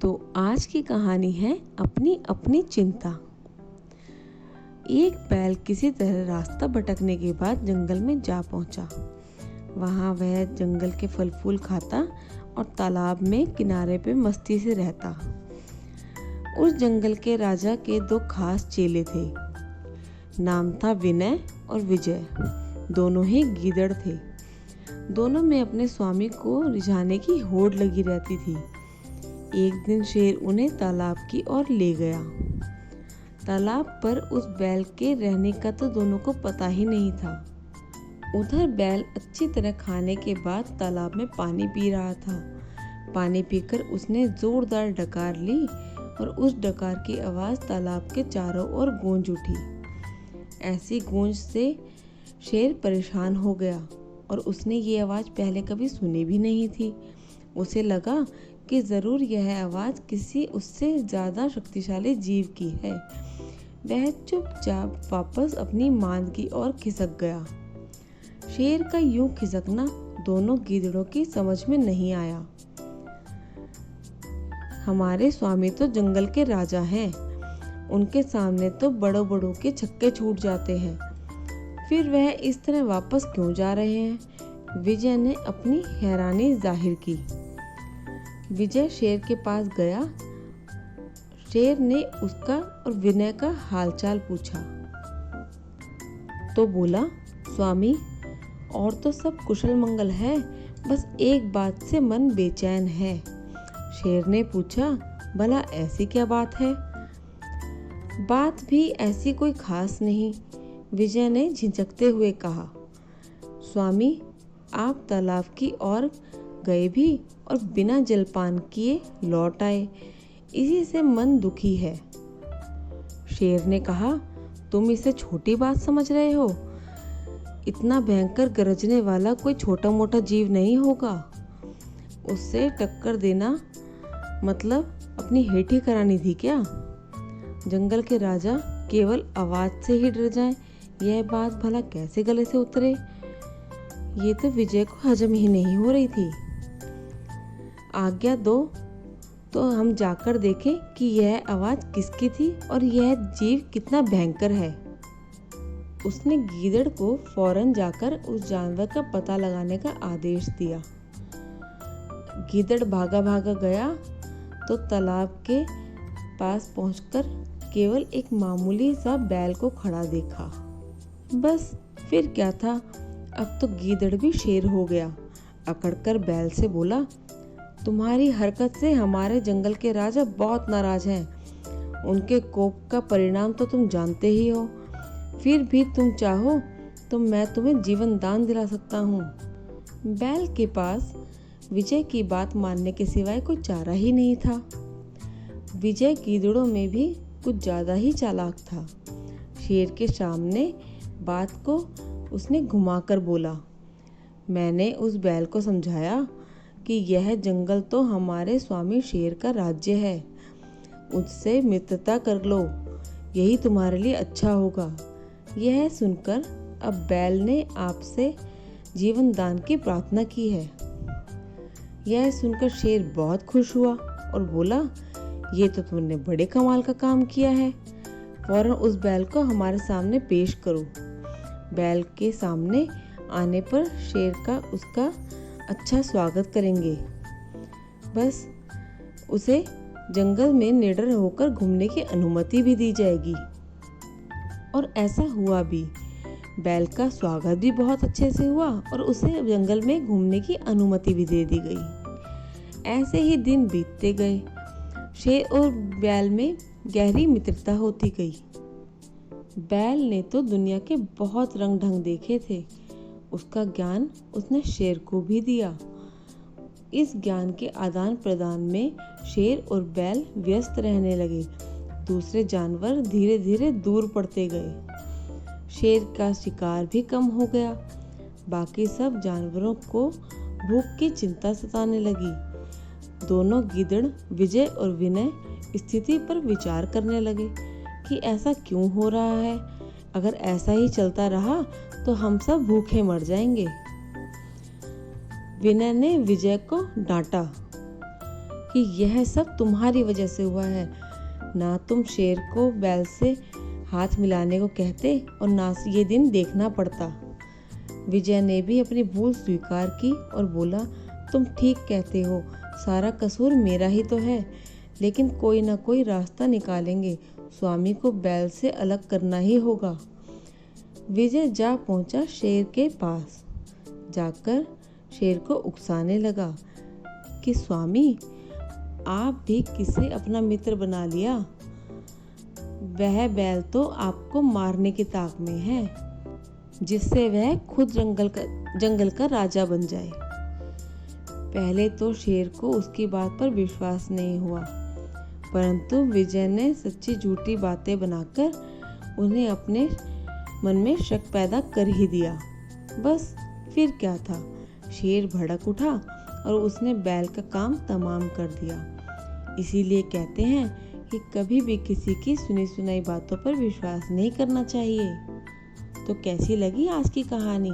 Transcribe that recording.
तो आज की कहानी है अपनी अपनी चिंता। एक बैल किसी तरह रास्ता भटकने के बाद जंगल में जा पहुंचा। वहां वह जंगल के फल फूल खाता और तालाब में किनारे पे मस्ती से रहता। उस जंगल के राजा के दो खास चेले थे। नाम था विनय और विजय। दोनों ही गीदड़ थे। दोनों में अपने स्वामी को रिझाने की होड़ लगी रहती थी। एक दिन शेर उन्हें तालाब की ओर ले गया। तालाब पर उस बैल के रहने का तो दोनों को पता ही नहीं था। उधर बैल अच्छी तरह खाने के बाद तालाब में पानी पी रहा था। पानी पीकर उसने जोरदार डकार ली और उस डकार की आवाज़ तालाब के चारों ओर गूंज उठी। ऐसी गूंज से शेर परेशान हो गया और उसने ये आवाज़ पहले कभी सुनी भी नहीं थी। उसे लगा कि ज़रूर यह आवाज़ किसी उससे ज़्यादा शक्तिशाली जीव की है। वह चुपचाप वापस अपनी मांद की ओर खिसक गया। शेर का यूं खिसकना दोनों गीदड़ों की समझ में नहीं आया। हमारे स्वामी तो जंगल के राजा हैं, उनके सामने तो बड़ों बड़ों के छक्के छूट जाते हैं, फिर वह इस तरह वापस क्यों जा रहे हैं? विजय ने अपनी हैरानी जाहिर की। विजय शेर के पास गया। शेर ने उसका और विनय का हालचाल पूछा तो बोला, स्वामी और तो सब कुशल मंगल है, बस एक बात से मन बेचैन है। शेर ने पूछा, भला ऐसी क्या बात है? बात भी ऐसी कोई खास नहीं, विजय ने झिझकते हुए कहा। स्वामी, आप तालाब की ओर गए भी और बिना जलपान किए लौट आए, इसी से मन दुखी है। शेर ने कहा, तुम इसे छोटी बात समझ रहे हो? इतना भयंकर गरजने वाला कोई छोटा मोटा जीव नहीं होगा। उससे टक्कर देना मतलब अपनी हेठी करानी थी क्या? जंगल के राजा केवल आवाज से ही डर जाएं, यह बात भला कैसे गले से उतरे? ये तो विजय को हजम ही नहीं हो रही थी। आज्ञा दो तो हम जाकर देखें कि यह आवाज किसकी थी और यह जीव कितना भयंकर है। उसने गीदड़ को फौरन जाकर उस जानवर का पता लगाने का आदेश दिया। गीदड़ भागा भागा गया तो तालाब के पास पहुंचकर केवल एक मामूली सा बैल को खड़ा देखा। बस फिर क्या था, अब तो गीदड़ भी शेर हो गया। अकड़कर बैल से बोला, तुम्हारी हरकत से हमारे जंगल के राजा बहुत नाराज हैं। उनके कोप का परिणाम तो तुम जानते ही हो। फिर भी तुम चाहो तो मैं तुम्हें जीवन दान दिला सकता हूँ। बैल के पास विजय की बात मानने के सिवाय कोई चारा ही नहीं था। विजय गीदड़ों में भी कुछ ज़्यादा ही चालाक था। शेर के सामने बात को उसने घुमाकर बोला, मैंने उस बैल को समझाया कि यह जंगल तो हमारे स्वामी शेर का राज्य है, उससे मित्रता कर लो, यही तुम्हारे लिए अच्छा होगा। यह सुनकर अब बैल ने आपसे जीवन दान की प्रार्थना की है। यह सुनकर शेर बहुत खुश हुआ और बोला, ये तो तुमने बड़े कमाल का काम किया है, फौरन उस बैल को हमारे सामने पेश करो। बैल के सामने आने पर शेर का उसका अच्छा स्वागत करेंगे। बस उसे जंगल में निडर होकर घूमने की अनुमति भी दी जाएगी। और ऐसा हुआ भी। बैल का स्वागत भी बहुत अच्छे से हुआ और उसे जंगल में घूमने की अनुमति भी दे दी गई। ऐसे ही दिन बीतते गए। शेर और बैल में गहरी मित्रता होती गई। बैल ने तो दुनिया के बहुत रंग ढंग देखे थे। उसका ज्ञान उसने शेर को भी दिया। इस ज्ञान के आदान प्रदान में शेर और बैल व्यस्त रहने लगे। दूसरे जानवर धीरे धीरे दूर पड़ते गए। शेर का शिकार भी कम हो गया। बाकी सब जानवरों को भूख की चिंता सताने लगी। दोनों गीदड़ विजय और विनय स्थिति पर विचार करने लगे कि ऐसा क्यों हो रहा है। अगर ऐसा ही चलता रहा तो हम सब भूखे मर जाएंगे। विनय ने विजय को डांटा, कि यह सब तुम्हारी वजह से हुआ है। ना तुम शेर को बैल से हाथ मिलाने को कहते और ना ये दिन देखना पड़ता। विजय ने भी अपनी भूल स्वीकार की और बोला, तुम ठीक कहते हो, सारा कसूर मेरा ही तो है, लेकिन कोई ना कोई रास्ता निकालेंगे। स्वामी को बैल से अलग करना ही होगा। विजय जा पहुंचा शेर के पास। जाकर शेर को उकसाने लगा कि स्वामी, आप भी किसे अपना मित्र बना लिया। वह बैल तो आपको मारने की ताक में है, जिससे वह खुद जंगल का राजा बन जाए। पहले तो शेर को उसकी बात पर विश्वास नहीं हुआ, परंतु विजय ने सच्ची झूठी बातें बनाकर उन्हें अपने मन में शक पैदा कर ही दिया। बस फिर क्या था, शेर भड़क उठा और उसने बैल का काम तमाम कर दिया। इसीलिए कहते हैं कि कभी भी किसी की सुनी सुनाई बातों पर विश्वास नहीं करना चाहिए। तो कैसी लगी आज की कहानी?